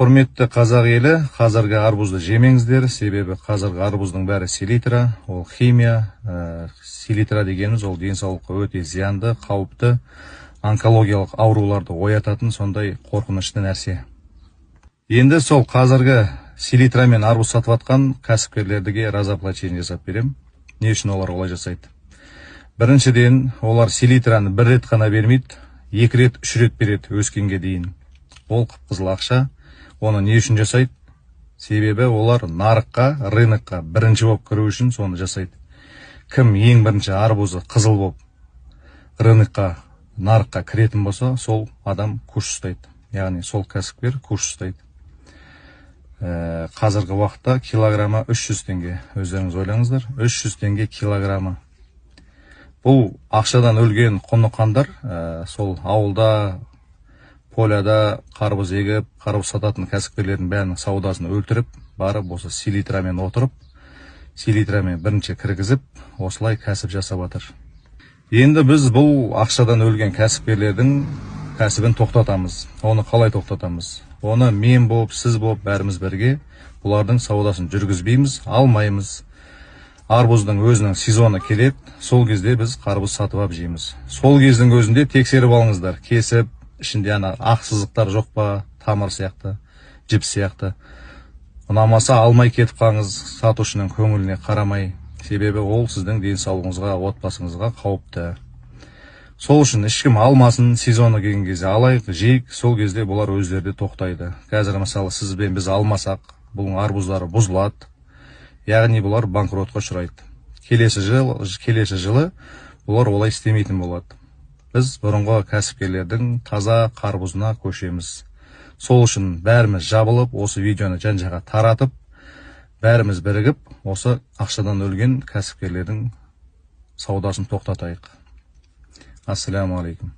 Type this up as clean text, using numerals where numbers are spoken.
Құрметті қазақ елі, қазіргі арбузды жемеңіздер, себебі қазіргі арбуздың бәрі селитра, ол химия. Селитра дегеніміз ол денсаулыққа өте зиянды, қауіпті, онкологиялық ауруларды оятатын сондай қорқынышты нәрсе. Енді сол қазіргі селитрамен арбуз сатып атқан кәсіпкерлерге разоблачение жасап берем. Не үшін олар олай жасайды? Біріншіден, олар селитраны бір рет қана бермейді, 2 рет, 3 рет береді өскенге дейін. Ол қып-қызыл ақша. Оны не үшін жасайды? Себебі олар нарыққа, рынокқа бірінші болып кіру үшін соны жасайды. Кім ең бірінші арбузы қызыл болып рынокқа, нарыққа кіретін болса, сол адам курс ұстайды. Яғни сол кәсіпкер курс ұстайды. Қазіргі уақытта килограмма 300 теңге. Өздеріңіз ойлаңыздар, 300 теңге килограмма. Бұл ақшадан өлген құныққандар, сол ауылда, поляда қарбыз егіп, қарбыз сататын кәсіпкерлердің бәрінің саудасын өлтіріп, барып осы селитрамен отырып, селитрамен бірінші кіргізіп, осылай кәсіп жасап жатыр. Енді біз бұл ақшадан өлген кәсіпкерлердің кәсібін тоқтатамыз. Оны қалай тоқтатамыз? Оны мен болып, сіз болып, бәріміз бірге бұлардың саудасын жүргізбейміз, алмаймыз. Арбуздың өзінің сезоны келеді, сол кезде біз қарбыз сатып ап жейміз. Сол кездің өзінде тексеріп алыңыздар, кесіп, ішінде ақ сызықтар жоқ па, тамыр сияқты, жіп сияқты. Ұнамаса алмай кетіп қалыңыз, сатушының көңіліне қарамай, себебі ол сіздің денсаулығыңызға, отбасыңызға қауіпті. Сол үшін ешкім алмасын, сезоны келген кезде алайық, жейік, сол кезде бұлар өздері тоқтайды. Қазір мысалы сіз бен біз алмасақ, бұның арбуздары бұзылады, яғни бұлар банкротқа ұшырайды. Келесі жылы бұлар олай істемейтін болады. Біз бұрынғы кәсіпкерлердің таза қарбузына көшеміз. Сол үшін бәріміз жабылып, осы видеоны жан-жаққа таратып, бәріміз бірігіп, осы ақшадан өлген кәсіпкерлердің саудасын тоқтатайық. Ассаламу алейкум.